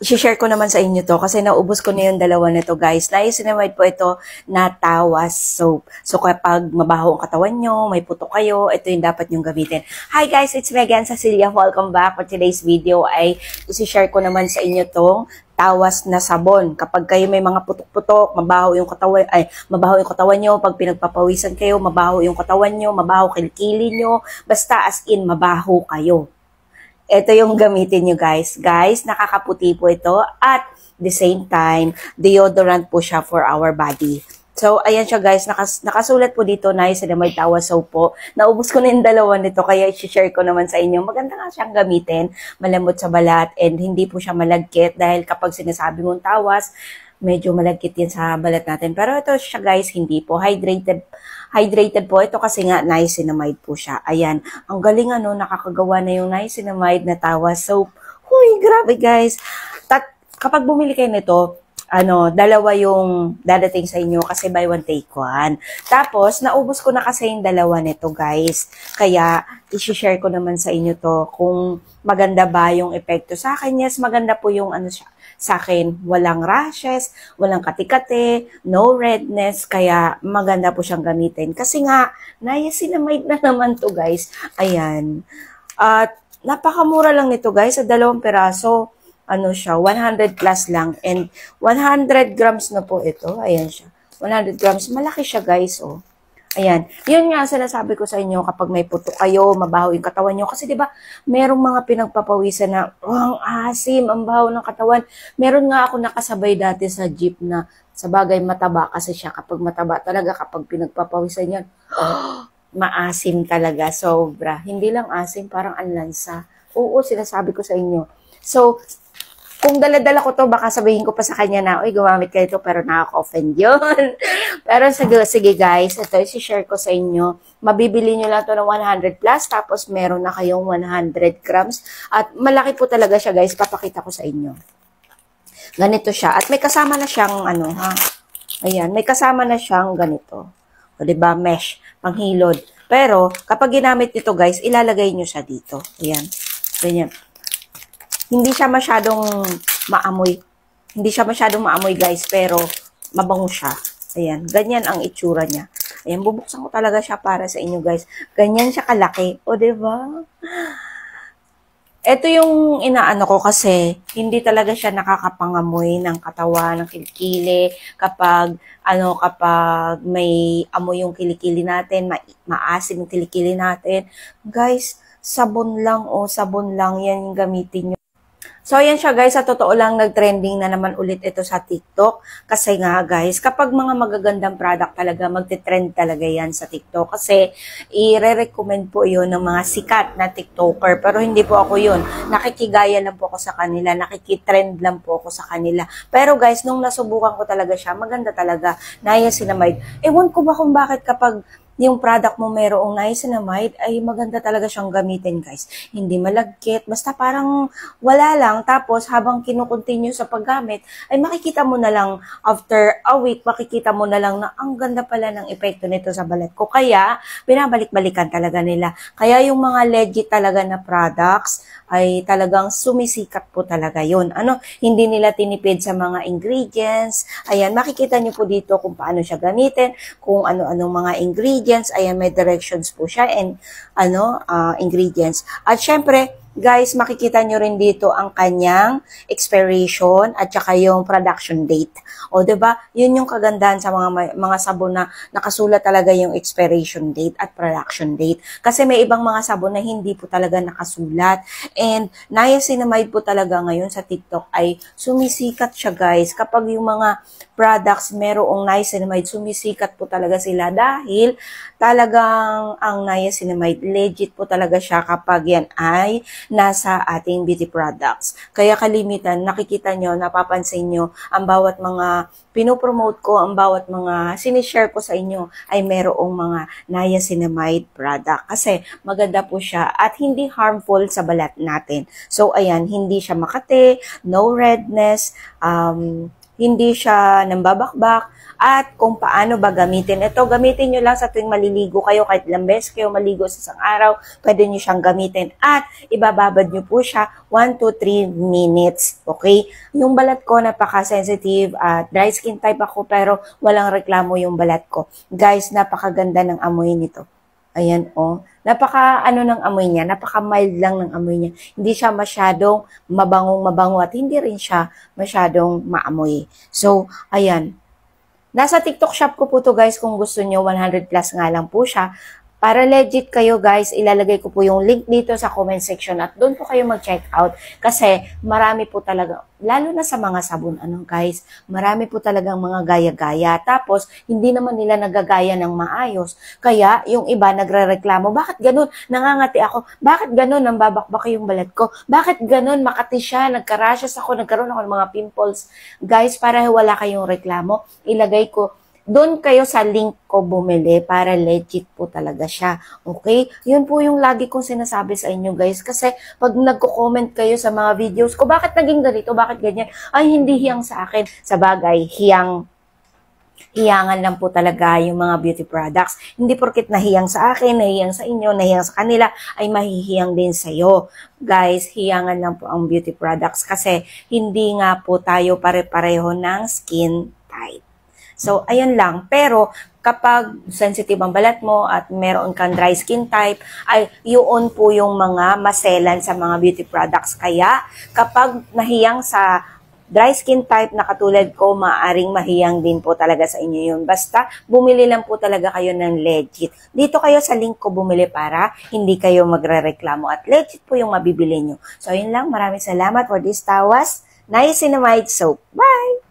I-share ko naman sa inyo to kasi naubos ko na yung dalawa nito guys. Niacinamide po ito na tawas soap. So kapag mabaho ang katawan nyo, may puto kayo, ito yung dapat nyong gamitin. Hi guys, it's Megan Cecilia. Welcome back. For today's video ay i-share ko naman sa inyo tong tawas na sabon. Kapag kayo may mga putok-putok, mabaho yung katawan nyo, pag pinagpapawisan kayo, mabaho yung katawan nyo, mabaho kilikili nyo, basta as in mabaho kayo. Ito yung gamitin nyo guys. Guys, nakakaputi po ito at the same time, deodorant po siya for our body. So, ayan siya guys. Nakasulat po dito na Niacinamide Tawas Soap po. Naubos ko na yung dalawa nito kaya i-share ko naman sa inyo. Maganda nga siyang gamitin. Malambot sa balat and hindi po siya malagkit dahil kapag sinasabi mong tawas, medyo malagkit yan sa balat natin. Pero ito siya guys, hindi po. Hydrated po ito kasi nga niacinamide po siya. Ayan, ang galing nakakagawa na yung niacinamide na tawas soap. Huy, grabe guys. Kapag bumili kayo nito, dalawa yung dadating sa inyo kasi buy one take one. Tapos, naubos ko na kasi yung dalawa nito guys. Kaya, i-share ko naman sa inyo to kung maganda ba yung epekto sa akin. Yes, maganda po yung siya. Sa akin, walang rashes, walang katikate, no redness, kaya maganda po siyang gamitin. Kasi nga, niacinamide na naman to guys. Ayan. At napakamura lang nito guys, sa 2 peraso, siya, 100 plus lang. And 100 grams na po ito. Ayan siya. 100 grams. Malaki siya guys, oh. Ayan. Yun nga sinasabi ko sa inyo kapag may putok kayo, mabaho yung katawan nyo. Kasi diba, merong mga pinagpapawisan na, ang asim, ang baho ng katawan. Meron nga ako nakasabay dati sa jeep na sa bagay mataba kasi siya. Kapag mataba talaga, kapag pinagpapawisan yan, maasim talaga. Sobra. Hindi lang asim, parang anlansa. Oo, sinasabi ko sa inyo. So, kung dala-dala ko to, baka sabihin ko pa sa kanya na, uy, gumamit ka ito, pero nakaka-offend yun. Pero sige guys, ito isi-share ko sa inyo. Mabibili nyo lang to ng 100 plus, tapos meron na kayong 100 grams. At malaki po talaga siya guys, papakita ko sa inyo. Ganito siya. At may kasama na siyang, ayan, may kasama na siyang ganito. O diba, mesh, panghilod. Pero, kapag ginamit ito guys, ilalagay nyo siya dito. Ayan, ganyan. Hindi siya masyadong maamoy. Hindi siya masyadong maamoy guys, pero mabango siya. Ayan, ganyan ang itsura niya. Ayan, bubuksan ko talaga siya para sa inyo guys. Ganyan siya kalaki. O, diba? Ito yung inaano ko kasi hindi talaga siya nakakapangamoy ng katawan, ng kilikili. Kapag may amoy yung kilikili natin, maasim yung kilikili natin. Guys, sabon lang yan yung gamitin nyo. So, ayan siya guys, sa totoo lang, nag-trending na naman ulit ito sa TikTok. Kasi nga guys, kapag mga magagandang product talaga, magte-trend talaga yan sa TikTok. Kasi, i-recommend po yun ng mga sikat na TikToker. Pero hindi po ako yun. Nakikigaya lang po ako sa kanila. Nakikitrend lang po ako sa kanila. Pero guys, nung nasubukan ko talaga siya, maganda talaga. Niacinamide. Ewan ko ba kung bakit kapag yung product mo mayroong niacinamide, ay maganda talaga siyang gamitin guys. Hindi malagkit, basta parang wala lang. Tapos habang kinukontinue sa paggamit, ay makikita mo na lang after a week, makikita mo na lang na ang ganda pala ng epekto nito sa balat ko. Kaya, binabalik-balikan talaga nila. Kaya yung mga legit talaga na products, ay talagang sumisikat po talaga yun. Hindi nila tinipid sa mga ingredients. Ayan, makikita nyo po dito kung paano siya gamitin, kung ano-anong mga ingredients. Ayan, may directions po siya and ingredients. At syempre, guys, makikita nyo rin dito ang kanyang expiration at saka yung production date. O, diba? Yun yung kagandahan sa mga sabon na nakasulat talaga yung expiration date at production date. Kasi may ibang mga sabon na hindi po talaga nakasulat. And niacinamide po talaga ngayon sa TikTok ay sumisikat siya, guys. Kapag yung mga products merong niacinamide, sumisikat po talaga sila dahil talagang ang niacinamide, legit po talaga siya kapag yan ay nasa ating beauty products. Kaya kalimitan, nakikita nyo, napapansin nyo, ang bawat mga pinopromote ko, ang bawat mga sinishare ko sa inyo ay merong mga niacinamide product. Kasi maganda po siya at hindi harmful sa balat natin. So, ayan, hindi siya makate, no redness, hindi siya nambabakbak, at kung paano ba gamitin. Ito, gamitin nyo lang sa tuwing maliligo kayo, kahit ilang beses kayo maligo sa isang araw, pwede nyo siyang gamitin. At ibababad nyo po siya 1 to 3 minutes. Okay? Yung balat ko, napaka-sensitive at dry skin type ako, pero walang reklamo yung balat ko. Guys, napakaganda ng amoy nito. Ayan, oh. Napaka, ng amoy niya. Napaka mild lang ng amoy niya. Hindi siya masyadong mabango at hindi rin siya masyadong maamoy. So, ayan. Nasa TikTok shop ko po to guys kung gusto nyo. 100 plus nga lang po siya. Para legit kayo guys, ilalagay ko po yung link dito sa comment section at doon po kayo mag-check out kasi marami po talaga, lalo na sa mga sabon, guys, marami po talagang mga gaya-gaya. Tapos, hindi naman nila nagagaya ng maayos. Kaya, yung iba nagre-reklamo, bakit ganun? Nangangati ako. Bakit ganun? Nambabakbak yung balat ko. Bakit ganun? Makati siya, nagka-rashes ako, nagkaroon ako ng mga pimples. Guys, para wala kayong reklamo, ilagay ko doon kayo sa link ko bumili para legit po talaga siya. Okay? Yun po yung lagi kong sinasabi sa inyo guys. Kasi pag nagko-comment kayo sa mga videos ko, bakit naging ganito? Bakit ganyan? Ay, hindi hiyang sa akin. Sa bagay, hiyangan lang po talaga yung mga beauty products. Hindi porket nahiyang sa akin, nahiyang sa inyo, nahiyang sa kanila, ay mahihiyang din sa'yo. Guys, hiyangan lang po ang beauty products kasi hindi nga po tayo pare-pareho ng skin type. So, ayun lang. Pero, kapag sensitive ang balat mo at meron kang dry skin type, ay yun po yung mga maselan sa mga beauty products. Kaya, kapag nahiyang sa dry skin type na katulad ko, maaring mahiyang din po talaga sa inyo yun. Basta, bumili lang po talaga kayo ng legit. Dito kayo sa link ko bumili para hindi kayo magre-reklamo at legit po yung mabibili nyo. So, yun lang. Maraming salamat for this Tawas Niacinamide Soap. Bye!